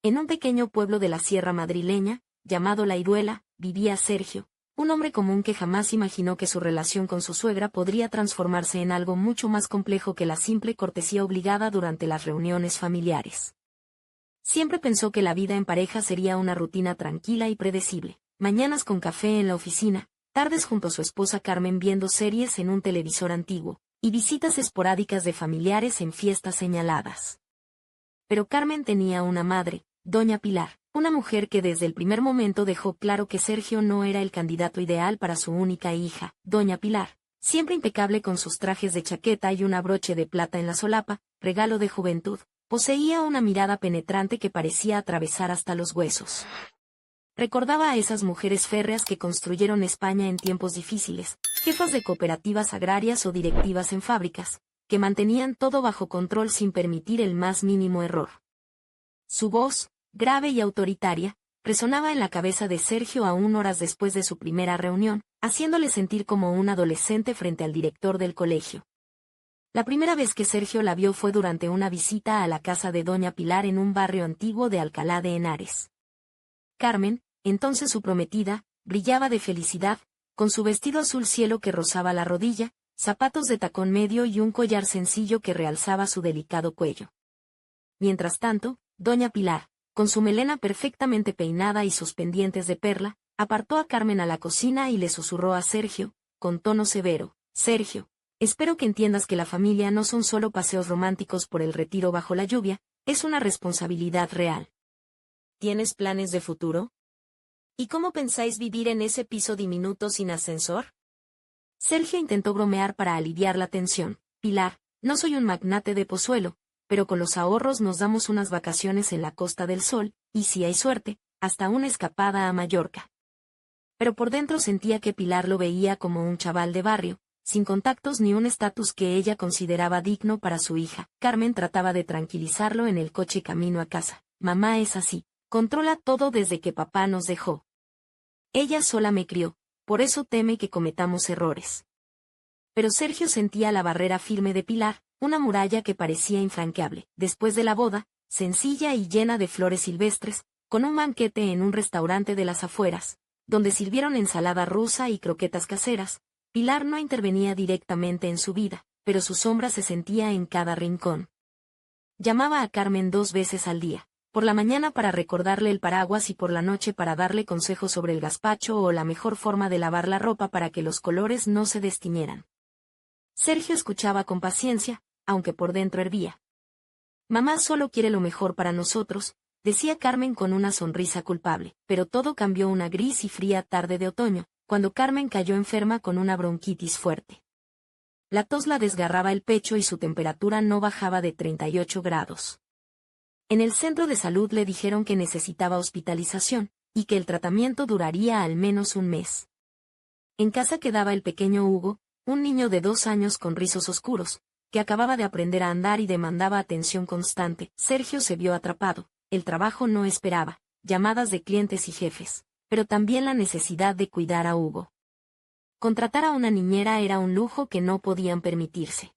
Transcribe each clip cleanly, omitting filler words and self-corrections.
En un pequeño pueblo de la sierra madrileña, llamado La Iruela, vivía Sergio, un hombre común que jamás imaginó que su relación con su suegra podría transformarse en algo mucho más complejo que la simple cortesía obligada durante las reuniones familiares. Siempre pensó que la vida en pareja sería una rutina tranquila y predecible, mañanas con café en la oficina, tardes junto a su esposa Carmen viendo series en un televisor antiguo, y visitas esporádicas de familiares en fiestas señaladas. Pero Carmen tenía una madre, doña Pilar, una mujer que desde el primer momento dejó claro que Sergio no era el candidato ideal para su única hija, doña Pilar, siempre impecable con sus trajes de chaqueta y una broche de plata en la solapa, regalo de juventud, poseía una mirada penetrante que parecía atravesar hasta los huesos. Recordaba a esas mujeres férreas que construyeron España en tiempos difíciles, jefas de cooperativas agrarias o directivas en fábricas, que mantenían todo bajo control sin permitir el más mínimo error. Su voz, grave y autoritaria, resonaba en la cabeza de Sergio aún horas después de su primera reunión, haciéndole sentir como un adolescente frente al director del colegio. La primera vez que Sergio la vio fue durante una visita a la casa de doña Pilar en un barrio antiguo de Alcalá de Henares. Carmen, entonces su prometida, brillaba de felicidad, con su vestido azul cielo que rozaba la rodilla, zapatos de tacón medio y un collar sencillo que realzaba su delicado cuello. Mientras tanto, doña Pilar, con su melena perfectamente peinada y sus pendientes de perla, apartó a Carmen a la cocina y le susurró a Sergio, con tono severo: «Sergio, espero que entiendas que la familia no son solo paseos románticos por el retiro bajo la lluvia, es una responsabilidad real. ¿Tienes planes de futuro? ¿Y cómo pensáis vivir en ese piso diminuto sin ascensor?» Sergio intentó bromear para aliviar la tensión. «Pilar, no soy un magnate de Pozuelo, pero con los ahorros nos damos unas vacaciones en la Costa del Sol, y si hay suerte, hasta una escapada a Mallorca». Pero por dentro sentía que Pilar lo veía como un chaval de barrio, sin contactos ni un estatus que ella consideraba digno para su hija. Carmen trataba de tranquilizarlo en el coche camino a casa. «Mamá es así, controla todo desde que papá nos dejó. Ella sola me crió, por eso teme que cometamos errores». Pero Sergio sentía la barrera firme de Pilar, una muralla que parecía infranqueable. Después de la boda, sencilla y llena de flores silvestres, con un banquete en un restaurante de las afueras, donde sirvieron ensalada rusa y croquetas caseras, Pilar no intervenía directamente en su vida, pero su sombra se sentía en cada rincón. Llamaba a Carmen 2 veces al día, por la mañana para recordarle el paraguas y por la noche para darle consejos sobre el gazpacho o la mejor forma de lavar la ropa para que los colores no se destiñeran. Sergio escuchaba con paciencia, aunque por dentro hervía. «Mamá solo quiere lo mejor para nosotros», decía Carmen con una sonrisa culpable, pero todo cambió una gris y fría tarde de otoño, cuando Carmen cayó enferma con una bronquitis fuerte. La tos la desgarraba el pecho y su temperatura no bajaba de 38 grados. En el centro de salud le dijeron que necesitaba hospitalización, y que el tratamiento duraría al menos un mes. En casa quedaba el pequeño Hugo, un niño de 2 años con rizos oscuros, que acababa de aprender a andar y demandaba atención constante. Sergio se vio atrapado, el trabajo no esperaba, llamadas de clientes y jefes, pero también la necesidad de cuidar a Hugo. Contratar a una niñera era un lujo que no podían permitirse.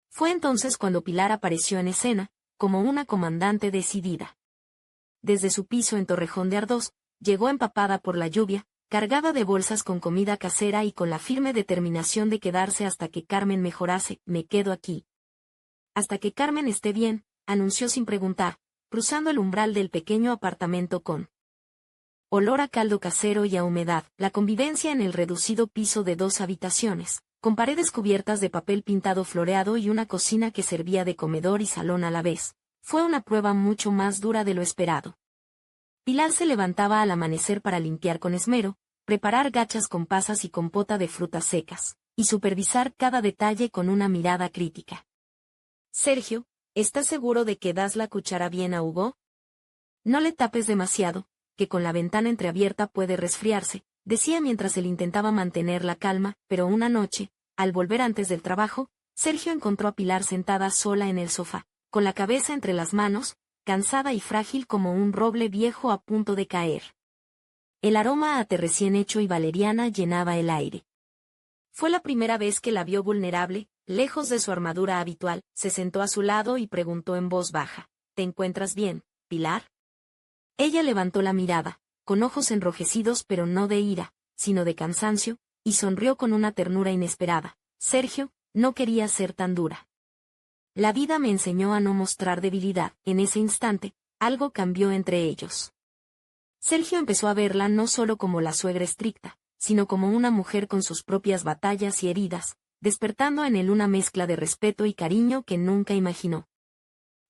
Fue entonces cuando Pilar apareció en escena, como una comandante decidida. Desde su piso en Torrejón de Ardoz, llegó empapada por la lluvia, cargada de bolsas con comida casera y con la firme determinación de quedarse hasta que Carmen mejorase. «Me quedo aquí. Hasta que Carmen esté bien», anunció sin preguntar, cruzando el umbral del pequeño apartamento con olor a caldo casero y a humedad. La convivencia en el reducido piso de 2 habitaciones, con paredes cubiertas de papel pintado floreado y una cocina que servía de comedor y salón a la vez, fue una prueba mucho más dura de lo esperado. Pilar se levantaba al amanecer para limpiar con esmero, preparar gachas con pasas y compota de frutas secas, y supervisar cada detalle con una mirada crítica. «Sergio, ¿estás seguro de que das la cuchara bien a Hugo? No le tapes demasiado, que con la ventana entreabierta puede resfriarse», decía mientras él intentaba mantener la calma, pero una noche, al volver antes del trabajo, Sergio encontró a Pilar sentada sola en el sofá, con la cabeza entre las manos, cansada y frágil como un roble viejo a punto de caer. El aroma a té recién hecho y valeriana llenaba el aire. Fue la primera vez que la vio vulnerable, lejos de su armadura habitual. Se sentó a su lado y preguntó en voz baja: «¿Te encuentras bien, Pilar?». Ella levantó la mirada, con ojos enrojecidos pero no de ira, sino de cansancio, y sonrió con una ternura inesperada. Sergio, no quería ser tan dura. La vida me enseñó a no mostrar debilidad. En ese instante, algo cambió entre ellos. Sergio empezó a verla no solo como la suegra estricta, sino como una mujer con sus propias batallas y heridas, despertando en él una mezcla de respeto y cariño que nunca imaginó.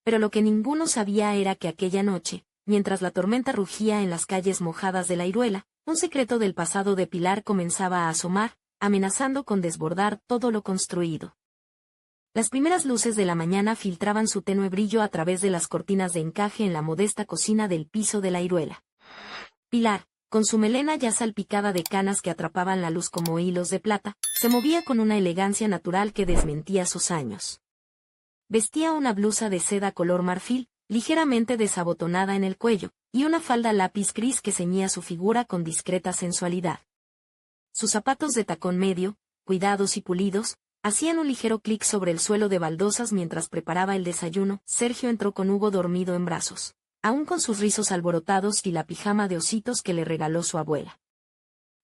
Pero lo que ninguno sabía era que aquella noche, mientras la tormenta rugía en las calles mojadas de La Iruela, un secreto del pasado de Pilar comenzaba a asomar, amenazando con desbordar todo lo construido. Las primeras luces de la mañana filtraban su tenue brillo a través de las cortinas de encaje en la modesta cocina del piso de La Iruela. Pilar, con su melena ya salpicada de canas que atrapaban la luz como hilos de plata, se movía con una elegancia natural que desmentía sus años. Vestía una blusa de seda color marfil, ligeramente desabotonada en el cuello, y una falda lápiz gris que ceñía su figura con discreta sensualidad. Sus zapatos de tacón medio, cuidados y pulidos, hacían un ligero clic sobre el suelo de baldosas mientras preparaba el desayuno. Sergio entró con Hugo dormido en brazos, aún con sus rizos alborotados y la pijama de ositos que le regaló su abuela.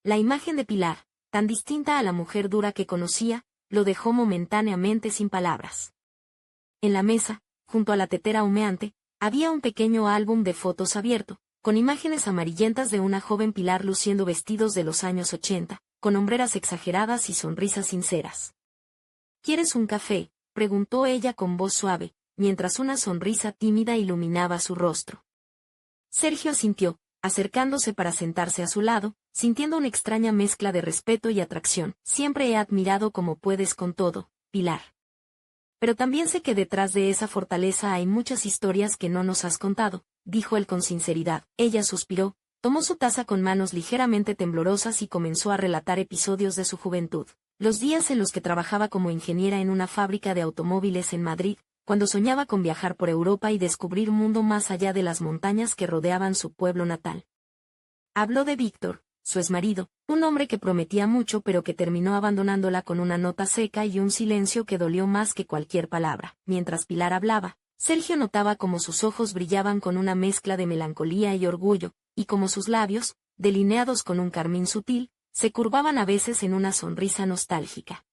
La imagen de Pilar, tan distinta a la mujer dura que conocía, lo dejó momentáneamente sin palabras. En la mesa, junto a la tetera humeante, había un pequeño álbum de fotos abierto, con imágenes amarillentas de una joven Pilar luciendo vestidos de los años 80, con hombreras exageradas y sonrisas sinceras. ¿Quieres un café?, preguntó ella con voz suave, mientras una sonrisa tímida iluminaba su rostro. Sergio asintió, acercándose para sentarse a su lado, sintiendo una extraña mezcla de respeto y atracción. Siempre he admirado cómo puedes con todo, Pilar. Pero también sé que detrás de esa fortaleza hay muchas historias que no nos has contado, dijo él con sinceridad. Ella suspiró, tomó su taza con manos ligeramente temblorosas y comenzó a relatar episodios de su juventud. Los días en los que trabajaba como ingeniera en una fábrica de automóviles en Madrid, cuando soñaba con viajar por Europa y descubrir un mundo más allá de las montañas que rodeaban su pueblo natal. Habló de Víctor, su exmarido, un hombre que prometía mucho pero que terminó abandonándola con una nota seca y un silencio que dolió más que cualquier palabra. Mientras Pilar hablaba, Sergio notaba cómo sus ojos brillaban con una mezcla de melancolía y orgullo, y cómo sus labios, delineados con un carmín sutil, se curvaban a veces en una sonrisa nostálgica.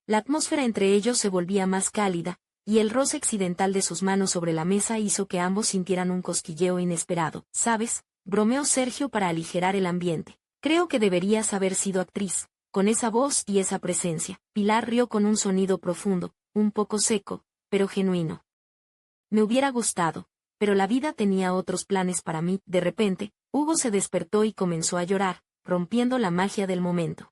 La atmósfera entre ellos se volvía más cálida, y el roce accidental de sus manos sobre la mesa hizo que ambos sintieran un cosquilleo inesperado. ¿Sabes?, bromeó Sergio para aligerar el ambiente. Creo que deberías haber sido actriz, con esa voz y esa presencia. Pilar rió con un sonido profundo, un poco seco, pero genuino. Me hubiera gustado, pero la vida tenía otros planes para mí. De repente, Hugo se despertó y comenzó a llorar, rompiendo la magia del momento.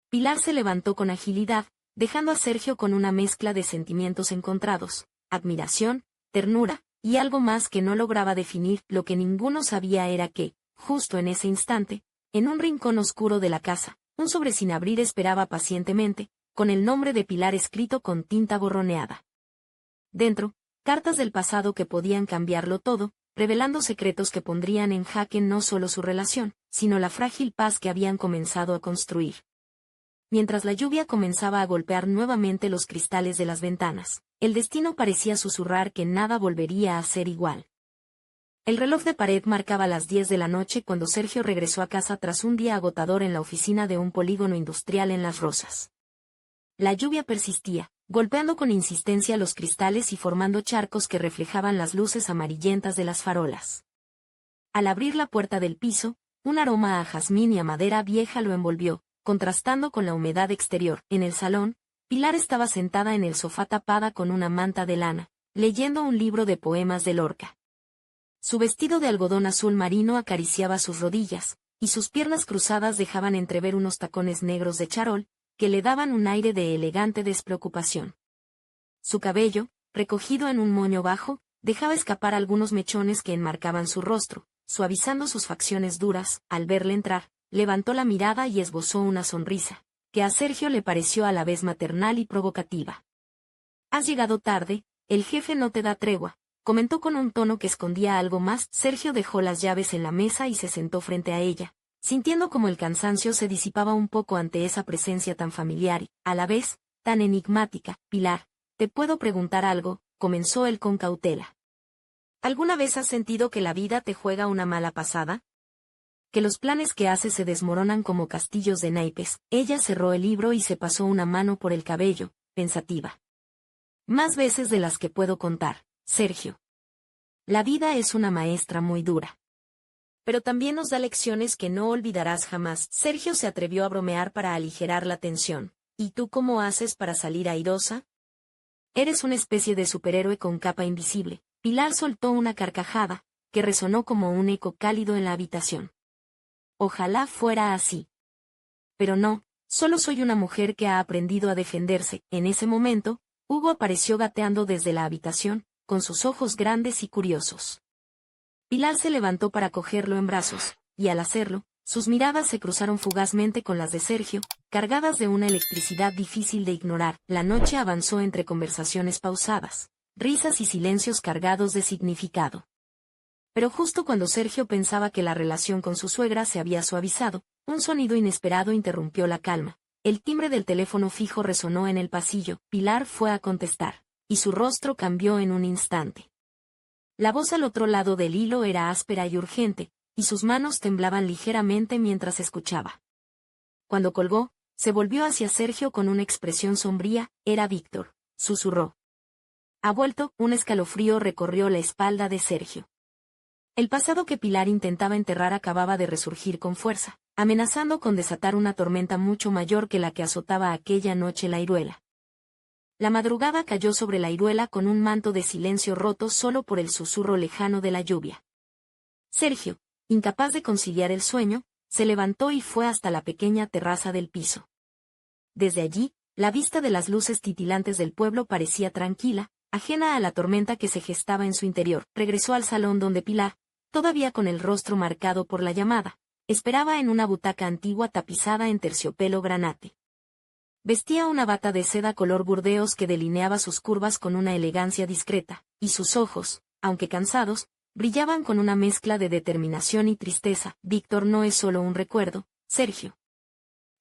Pilar se levantó con agilidad, dejando a Sergio con una mezcla de sentimientos encontrados, admiración, ternura, y algo más que no lograba definir. Lo que ninguno sabía era que, justo en ese instante, en un rincón oscuro de la casa, un sobre sin abrir esperaba pacientemente, con el nombre de Pilar escrito con tinta borroneada. Dentro, cartas del pasado que podían cambiarlo todo, revelando secretos que pondrían en jaque no solo su relación, sino la frágil paz que habían comenzado a construir. Mientras la lluvia comenzaba a golpear nuevamente los cristales de las ventanas, el destino parecía susurrar que nada volvería a ser igual. El reloj de pared marcaba las 10 de la noche cuando Sergio regresó a casa tras un día agotador en la oficina de un polígono industrial en Las Rozas. La lluvia persistía, golpeando con insistencia los cristales y formando charcos que reflejaban las luces amarillentas de las farolas. Al abrir la puerta del piso, un aroma a jazmín y a madera vieja lo envolvió, contrastando con la humedad exterior. En el salón, Pilar estaba sentada en el sofá tapada con una manta de lana, leyendo un libro de poemas de Lorca. Su vestido de algodón azul marino acariciaba sus rodillas, y sus piernas cruzadas dejaban entrever unos tacones negros de charol, que le daban un aire de elegante despreocupación. Su cabello, recogido en un moño bajo, dejaba escapar algunos mechones que enmarcaban su rostro, suavizando sus facciones duras. Al verle entrar, levantó la mirada y esbozó una sonrisa, que a Sergio le pareció a la vez maternal y provocativa. «Has llegado tarde, el jefe no te da tregua», comentó con un tono que escondía algo más. Sergio dejó las llaves en la mesa y se sentó frente a ella, sintiendo como el cansancio se disipaba un poco ante esa presencia tan familiar y, a la vez, tan enigmática. «Pilar, ¿te puedo preguntar algo?», comenzó él con cautela. ¿Alguna vez has sentido que la vida te juega una mala pasada? Que los planes que haces se desmoronan como castillos de naipes. Ella cerró el libro y se pasó una mano por el cabello, pensativa. Más veces de las que puedo contar, Sergio. La vida es una maestra muy dura. Pero también nos da lecciones que no olvidarás jamás. Sergio se atrevió a bromear para aligerar la tensión. ¿Y tú cómo haces para salir airosa? Eres una especie de superhéroe con capa invisible. Pilar soltó una carcajada, que resonó como un eco cálido en la habitación. Ojalá fuera así. Pero no, solo soy una mujer que ha aprendido a defenderse. En ese momento, Hugo apareció gateando desde la habitación, con sus ojos grandes y curiosos. Pilar se levantó para cogerlo en brazos, y al hacerlo, sus miradas se cruzaron fugazmente con las de Sergio, cargadas de una electricidad difícil de ignorar. La noche avanzó entre conversaciones pausadas, risas y silencios cargados de significado. Pero justo cuando Sergio pensaba que la relación con su suegra se había suavizado, un sonido inesperado interrumpió la calma. El timbre del teléfono fijo resonó en el pasillo. Pilar fue a contestar, y su rostro cambió en un instante. La voz al otro lado del hilo era áspera y urgente, y sus manos temblaban ligeramente mientras escuchaba. Cuando colgó, se volvió hacia Sergio con una expresión sombría. Era Víctor, susurró. Ha vuelto. Un escalofrío recorrió la espalda de Sergio. El pasado que Pilar intentaba enterrar acababa de resurgir con fuerza, amenazando con desatar una tormenta mucho mayor que la que azotaba aquella noche la Iruela. La madrugada cayó sobre la Iruela con un manto de silencio roto solo por el susurro lejano de la lluvia. Sergio, incapaz de conciliar el sueño, se levantó y fue hasta la pequeña terraza del piso. Desde allí, la vista de las luces titilantes del pueblo parecía tranquila, ajena a la tormenta que se gestaba en su interior. Regresó al salón donde Pilar, todavía con el rostro marcado por la llamada, esperaba en una butaca antigua tapizada en terciopelo granate. Vestía una bata de seda color burdeos que delineaba sus curvas con una elegancia discreta, y sus ojos, aunque cansados, brillaban con una mezcla de determinación y tristeza. Víctor no es solo un recuerdo, Sergio.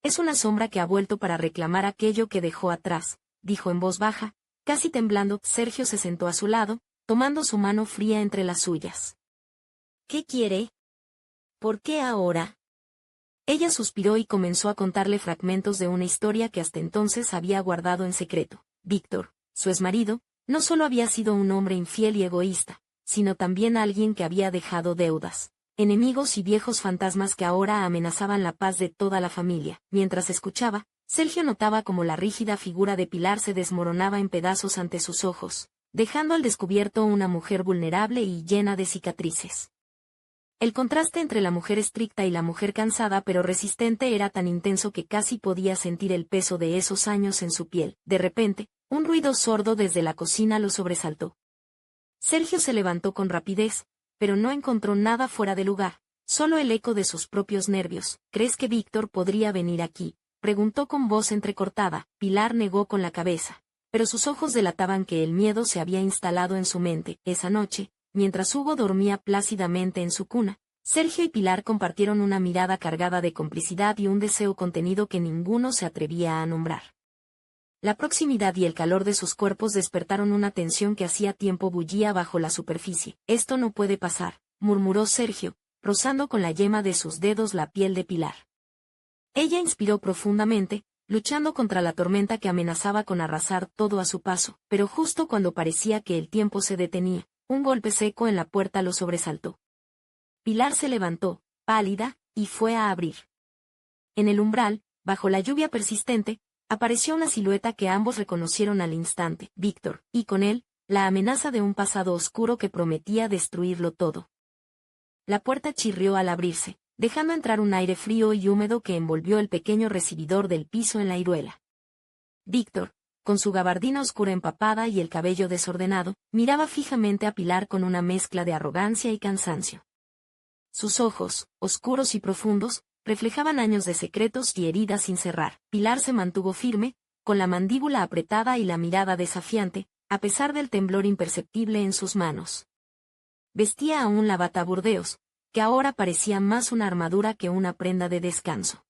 Es una sombra que ha vuelto para reclamar aquello que dejó atrás, dijo en voz baja, casi temblando. Sergio se sentó a su lado, tomando su mano fría entre las suyas. ¿Qué quiere? ¿Por qué ahora? Ella suspiró y comenzó a contarle fragmentos de una historia que hasta entonces había guardado en secreto. Víctor, su exmarido, no solo había sido un hombre infiel y egoísta, sino también alguien que había dejado deudas, enemigos y viejos fantasmas que ahora amenazaban la paz de toda la familia. Mientras escuchaba, Sergio notaba cómo la rígida figura de Pilar se desmoronaba en pedazos ante sus ojos, dejando al descubierto una mujer vulnerable y llena de cicatrices. El contraste entre la mujer estricta y la mujer cansada pero resistente era tan intenso que casi podía sentir el peso de esos años en su piel. De repente, un ruido sordo desde la cocina lo sobresaltó. Sergio se levantó con rapidez, pero no encontró nada fuera de lugar, solo el eco de sus propios nervios. ¿Crees que Víctor podría venir aquí?, preguntó con voz entrecortada. Pilar negó con la cabeza, pero sus ojos delataban que el miedo se había instalado en su mente. Esa noche, mientras Hugo dormía plácidamente en su cuna, Sergio y Pilar compartieron una mirada cargada de complicidad y un deseo contenido que ninguno se atrevía a nombrar. La proximidad y el calor de sus cuerpos despertaron una tensión que hacía tiempo bullía bajo la superficie. Esto no puede pasar, murmuró Sergio, rozando con la yema de sus dedos la piel de Pilar. Ella inspiró profundamente, luchando contra la tormenta que amenazaba con arrasar todo a su paso, pero justo cuando parecía que el tiempo se detenía, un golpe seco en la puerta lo sobresaltó. Pilar se levantó, pálida, y fue a abrir. En el umbral, bajo la lluvia persistente, apareció una silueta que ambos reconocieron al instante, Víctor, y con él, la amenaza de un pasado oscuro que prometía destruirlo todo. La puerta chirrió al abrirse, dejando entrar un aire frío y húmedo que envolvió el pequeño recibidor del piso en la Iruela. Víctor, con su gabardina oscura empapada y el cabello desordenado, miraba fijamente a Pilar con una mezcla de arrogancia y cansancio. Sus ojos, oscuros y profundos, reflejaban años de secretos y heridas sin cerrar. Pilar se mantuvo firme, con la mandíbula apretada y la mirada desafiante, a pesar del temblor imperceptible en sus manos. Vestía aún la bata burdeos, que ahora parecía más una armadura que una prenda de descanso.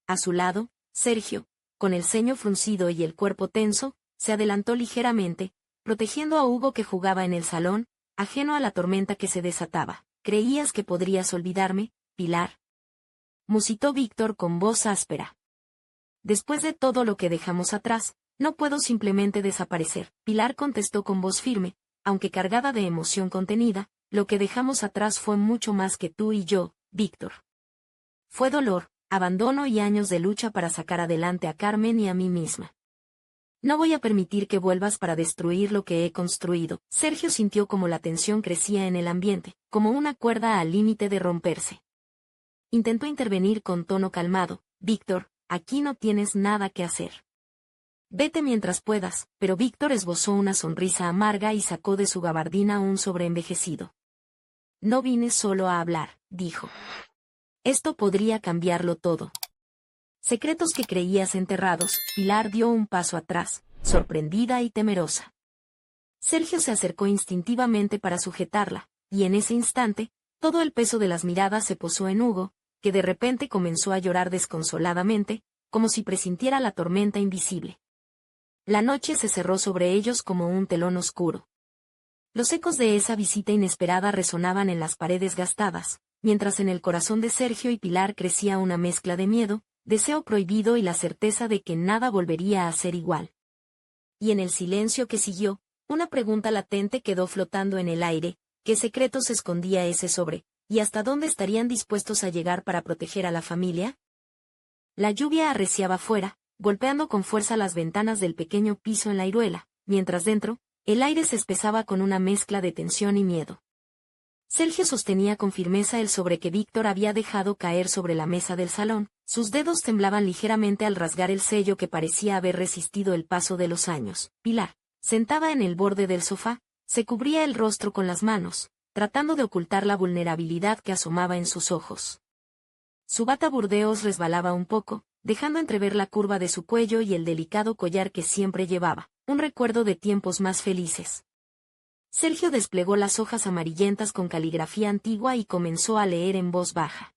A su lado, Sergio, con el ceño fruncido y el cuerpo tenso, se adelantó ligeramente, protegiendo a Hugo que jugaba en el salón, ajeno a la tormenta que se desataba. ¿Creías que podrías olvidarme, Pilar?, musitó Víctor con voz áspera. Después de todo lo que dejamos atrás, no puedo simplemente desaparecer, Pilar contestó con voz firme, aunque cargada de emoción contenida. Lo que dejamos atrás fue mucho más que tú y yo, Víctor. Fue dolor, abandono y años de lucha para sacar adelante a Carmen y a mí misma. No voy a permitir que vuelvas para destruir lo que he construido. Sergio sintió como la tensión crecía en el ambiente, como una cuerda al límite de romperse. Intentó intervenir con tono calmado. Víctor, aquí no tienes nada que hacer. Vete mientras puedas, pero Víctor esbozó una sonrisa amarga y sacó de su gabardina un sobreenvejecido. No vine solo a hablar, dijo. Esto podría cambiarlo todo. Secretos que creías enterrados. Pilar dio un paso atrás, sorprendida y temerosa. Sergio se acercó instintivamente para sujetarla, y en ese instante, todo el peso de las miradas se posó en Hugo, que de repente comenzó a llorar desconsoladamente, como si presintiera la tormenta invisible. La noche se cerró sobre ellos como un telón oscuro. Los ecos de esa visita inesperada resonaban en las paredes gastadas, mientras en el corazón de Sergio y Pilar crecía una mezcla de miedo, deseo prohibido y la certeza de que nada volvería a ser igual. Y en el silencio que siguió, una pregunta latente quedó flotando en el aire: ¿qué secretos escondía ese sobre, y hasta dónde estarían dispuestos a llegar para proteger a la familia? La lluvia arreciaba fuera, golpeando con fuerza las ventanas del pequeño piso en la Iruela, mientras dentro, el aire se espesaba con una mezcla de tensión y miedo. Sergio sostenía con firmeza el sobre que Víctor había dejado caer sobre la mesa del salón. Sus dedos temblaban ligeramente al rasgar el sello que parecía haber resistido el paso de los años. Pilar, sentada en el borde del sofá, se cubría el rostro con las manos, tratando de ocultar la vulnerabilidad que asomaba en sus ojos. Su bata burdeos resbalaba un poco, dejando entrever la curva de su cuello y el delicado collar que siempre llevaba, un recuerdo de tiempos más felices. Sergio desplegó las hojas amarillentas con caligrafía antigua y comenzó a leer en voz baja.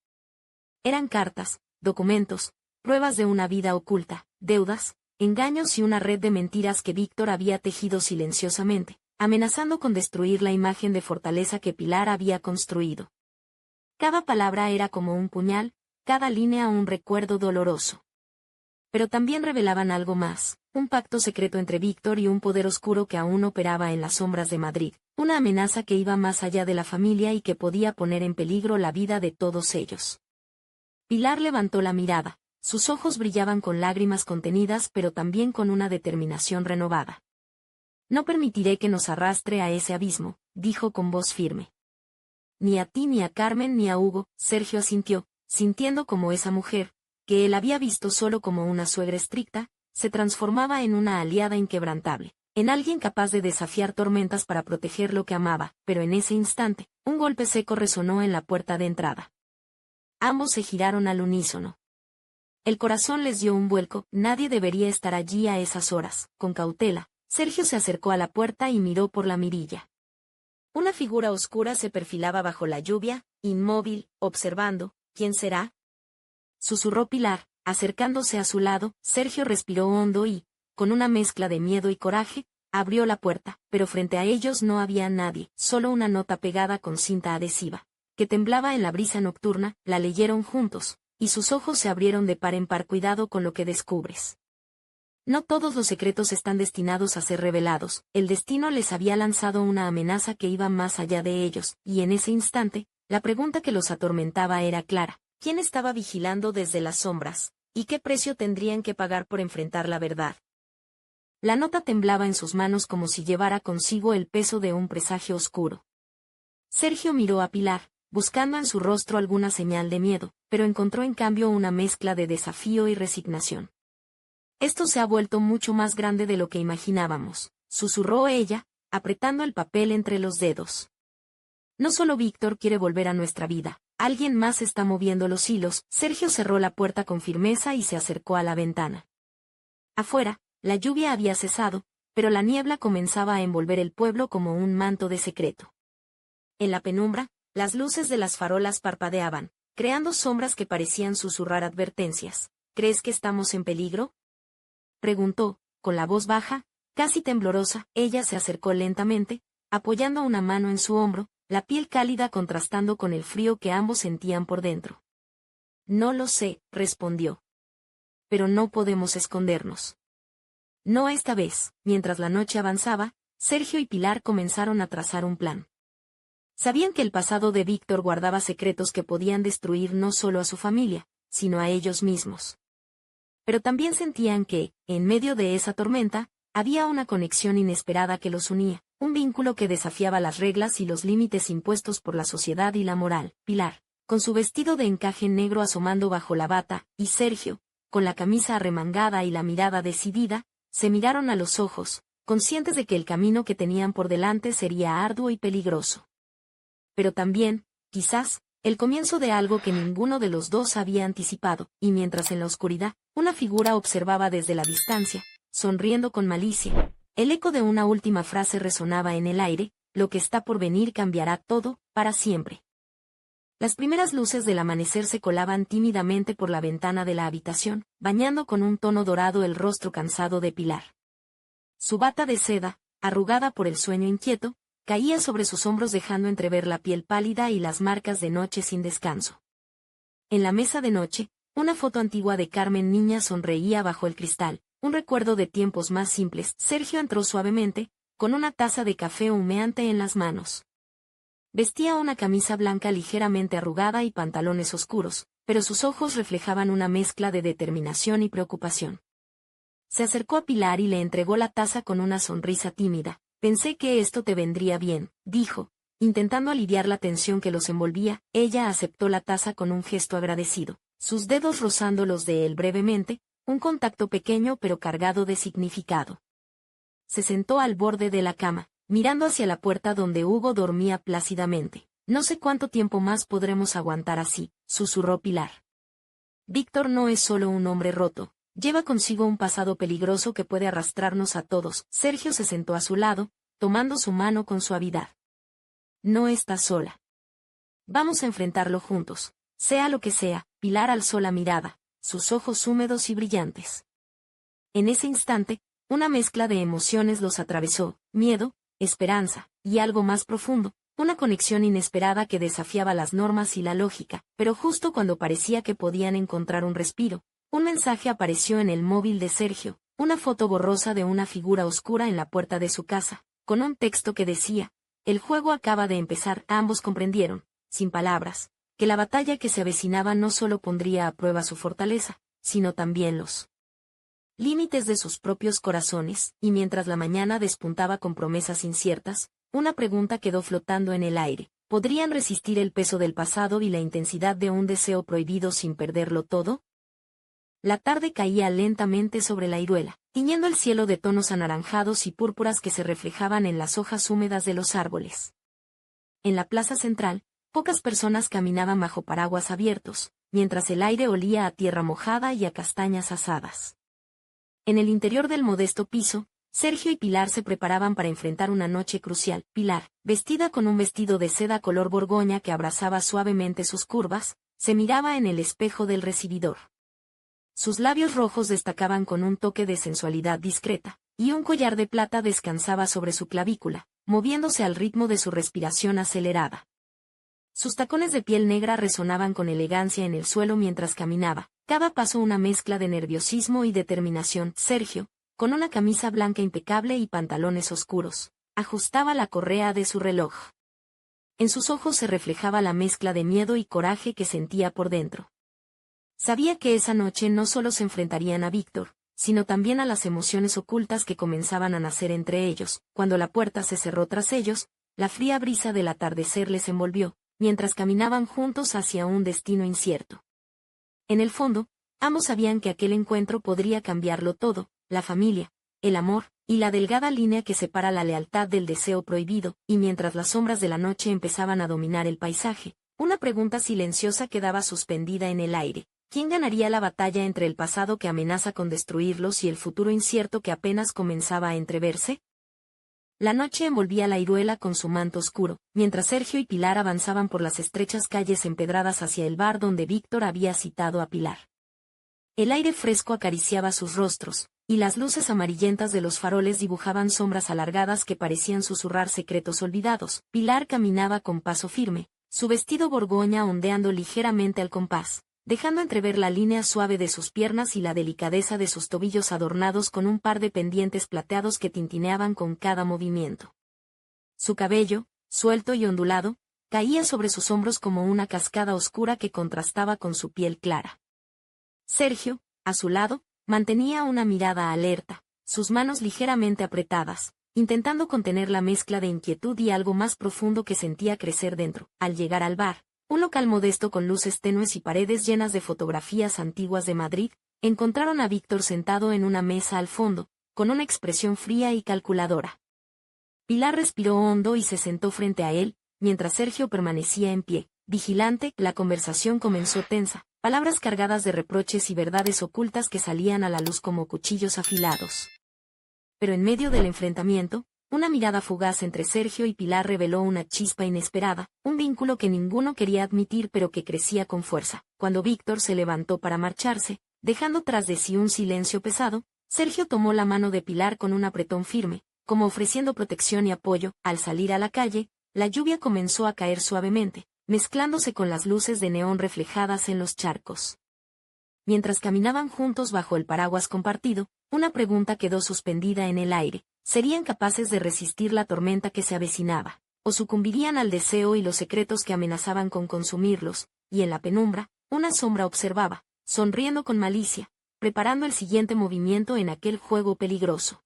Eran cartas, documentos, pruebas de una vida oculta, deudas, engaños y una red de mentiras que Víctor había tejido silenciosamente, amenazando con destruir la imagen de fortaleza que Pilar había construido. Cada palabra era como un puñal, cada línea un recuerdo doloroso. Pero también revelaban algo más, un pacto secreto entre Víctor y un poder oscuro que aún operaba en las sombras de Madrid, una amenaza que iba más allá de la familia y que podía poner en peligro la vida de todos ellos. Pilar levantó la mirada, sus ojos brillaban con lágrimas contenidas pero también con una determinación renovada. No permitiré que nos arrastre a ese abismo, dijo con voz firme. Ni a ti ni a Carmen ni a Hugo. Sergio asintió, sintiendo como esa mujer, que él había visto solo como una suegra estricta, se transformaba en una aliada inquebrantable, en alguien capaz de desafiar tormentas para proteger lo que amaba. Pero en ese instante, un golpe seco resonó en la puerta de entrada. Ambos se giraron al unísono. El corazón les dio un vuelco. Nadie debería estar allí a esas horas. Con cautela, Sergio se acercó a la puerta y miró por la mirilla. Una figura oscura se perfilaba bajo la lluvia, inmóvil, observando. ¿Quién será?, susurró Pilar, acercándose a su lado. Sergio respiró hondo y, con una mezcla de miedo y coraje, abrió la puerta, pero frente a ellos no había nadie, solo una nota pegada con cinta adhesiva, que temblaba en la brisa nocturna. La leyeron juntos, y sus ojos se abrieron de par en par. Cuidado con lo que descubres. No todos los secretos están destinados a ser revelados. El destino les había lanzado una amenaza que iba más allá de ellos, y en ese instante, la pregunta que los atormentaba era clara. ¿Quién estaba vigilando desde las sombras? ¿Y qué precio tendrían que pagar por enfrentar la verdad? La nota temblaba en sus manos como si llevara consigo el peso de un presagio oscuro. Sergio miró a Pilar, buscando en su rostro alguna señal de miedo, pero encontró en cambio una mezcla de desafío y resignación. Esto se ha vuelto mucho más grande de lo que imaginábamos, susurró ella, apretando el papel entre los dedos. No solo Víctor quiere volver a nuestra vida. Alguien más está moviendo los hilos. Sergio cerró la puerta con firmeza y se acercó a la ventana. Afuera, la lluvia había cesado, pero la niebla comenzaba a envolver el pueblo como un manto de secreto. En la penumbra, las luces de las farolas parpadeaban, creando sombras que parecían susurrar advertencias. ¿Crees que estamos en peligro?, preguntó, con la voz baja, casi temblorosa. Ella se acercó lentamente, apoyando una mano en su hombro, la piel cálida contrastando con el frío que ambos sentían por dentro. No lo sé, respondió. Pero no podemos escondernos. No esta vez. Mientras la noche avanzaba, Sergio y Pilar comenzaron a trazar un plan. Sabían que el pasado de Víctor guardaba secretos que podían destruir no solo a su familia, sino a ellos mismos. Pero también sentían que, en medio de esa tormenta, había una conexión inesperada que los unía, un vínculo que desafiaba las reglas y los límites impuestos por la sociedad y la moral. Pilar, con su vestido de encaje negro asomando bajo la bata, y Sergio, con la camisa arremangada y la mirada decidida, se miraron a los ojos, conscientes de que el camino que tenían por delante sería arduo y peligroso. Pero también, quizás, el comienzo de algo que ninguno de los dos había anticipado, y mientras en la oscuridad, una figura observaba desde la distancia, sonriendo con malicia, el eco de una última frase resonaba en el aire: lo que está por venir cambiará todo, para siempre. Las primeras luces del amanecer se colaban tímidamente por la ventana de la habitación, bañando con un tono dorado el rostro cansado de Pilar. Su bata de seda, arrugada por el sueño inquieto, caía sobre sus hombros dejando entrever la piel pálida y las marcas de noche sin descanso. En la mesa de noche, una foto antigua de Carmen niña sonreía bajo el cristal, un recuerdo de tiempos más simples. Sergio entró suavemente, con una taza de café humeante en las manos. Vestía una camisa blanca ligeramente arrugada y pantalones oscuros, pero sus ojos reflejaban una mezcla de determinación y preocupación. Se acercó a Pilar y le entregó la taza con una sonrisa tímida. Pensé que esto te vendría bien, dijo, intentando aliviar la tensión que los envolvía. Ella aceptó la taza con un gesto agradecido, sus dedos rozando los de él brevemente, un contacto pequeño pero cargado de significado. Se sentó al borde de la cama, mirando hacia la puerta donde Hugo dormía plácidamente. No sé cuánto tiempo más podremos aguantar así, susurró Pilar. Víctor no es solo un hombre roto. Lleva consigo un pasado peligroso que puede arrastrarnos a todos. Sergio se sentó a su lado, tomando su mano con suavidad. No estás sola. Vamos a enfrentarlo juntos. Sea lo que sea. Pilar alzó la mirada, sus ojos húmedos y brillantes. En ese instante, una mezcla de emociones los atravesó: miedo, esperanza, y algo más profundo, una conexión inesperada que desafiaba las normas y la lógica. Pero justo cuando parecía que podían encontrar un respiro, un mensaje apareció en el móvil de Sergio, una foto borrosa de una figura oscura en la puerta de su casa, con un texto que decía: el juego acaba de empezar. Ambos comprendieron, sin palabras, que la batalla que se avecinaba no solo pondría a prueba su fortaleza, sino también los límites de sus propios corazones. Y mientras la mañana despuntaba con promesas inciertas, una pregunta quedó flotando en el aire: ¿podrían resistir el peso del pasado y la intensidad de un deseo prohibido sin perderlo todo? La tarde caía lentamente sobre la Iruela, tiñendo el cielo de tonos anaranjados y púrpuras que se reflejaban en las hojas húmedas de los árboles. En la plaza central, pocas personas caminaban bajo paraguas abiertos, mientras el aire olía a tierra mojada y a castañas asadas. En el interior del modesto piso, Sergio y Pilar se preparaban para enfrentar una noche crucial. Pilar, vestida con un vestido de seda color borgoña que abrazaba suavemente sus curvas, se miraba en el espejo del recibidor. Sus labios rojos destacaban con un toque de sensualidad discreta, y un collar de plata descansaba sobre su clavícula, moviéndose al ritmo de su respiración acelerada. Sus tacones de piel negra resonaban con elegancia en el suelo mientras caminaba, cada paso una mezcla de nerviosismo y determinación. Sergio, con una camisa blanca impecable y pantalones oscuros, ajustaba la correa de su reloj. En sus ojos se reflejaba la mezcla de miedo y coraje que sentía por dentro. Sabía que esa noche no solo se enfrentarían a Víctor, sino también a las emociones ocultas que comenzaban a nacer entre ellos. Cuando la puerta se cerró tras ellos, la fría brisa del atardecer les envolvió, mientras caminaban juntos hacia un destino incierto. En el fondo, ambos sabían que aquel encuentro podría cambiarlo todo: la familia, el amor, y la delgada línea que separa la lealtad del deseo prohibido. Y mientras las sombras de la noche empezaban a dominar el paisaje, una pregunta silenciosa quedaba suspendida en el aire: ¿quién ganaría la batalla entre el pasado que amenaza con destruirlos y el futuro incierto que apenas comenzaba a entreverse? La noche envolvía la Iruela con su manto oscuro, mientras Sergio y Pilar avanzaban por las estrechas calles empedradas hacia el bar donde Víctor había citado a Pilar. El aire fresco acariciaba sus rostros, y las luces amarillentas de los faroles dibujaban sombras alargadas que parecían susurrar secretos olvidados. Pilar caminaba con paso firme, su vestido borgoña ondeando ligeramente al compás, dejando entrever la línea suave de sus piernas y la delicadeza de sus tobillos adornados con un par de pendientes plateados que tintineaban con cada movimiento. Su cabello, suelto y ondulado, caía sobre sus hombros como una cascada oscura que contrastaba con su piel clara. Sergio, a su lado, mantenía una mirada alerta, sus manos ligeramente apretadas, intentando contener la mezcla de inquietud y algo más profundo que sentía crecer dentro. Al llegar al bar, un local modesto con luces tenues y paredes llenas de fotografías antiguas de Madrid, encontraron a Víctor sentado en una mesa al fondo, con una expresión fría y calculadora. Pilar respiró hondo y se sentó frente a él, mientras Sergio permanecía en pie, vigilante. La conversación comenzó tensa, palabras cargadas de reproches y verdades ocultas que salían a la luz como cuchillos afilados. Pero en medio del enfrentamiento, una mirada fugaz entre Sergio y Pilar reveló una chispa inesperada, un vínculo que ninguno quería admitir pero que crecía con fuerza. Cuando Víctor se levantó para marcharse, dejando tras de sí un silencio pesado, Sergio tomó la mano de Pilar con un apretón firme, como ofreciendo protección y apoyo. Al salir a la calle, la lluvia comenzó a caer suavemente, mezclándose con las luces de neón reflejadas en los charcos. Mientras caminaban juntos bajo el paraguas compartido, una pregunta quedó suspendida en el aire: ¿serían capaces de resistir la tormenta que se avecinaba, o sucumbirían al deseo y los secretos que amenazaban con consumirlos? Y en la penumbra, una sombra observaba, sonriendo con malicia, preparando el siguiente movimiento en aquel juego peligroso.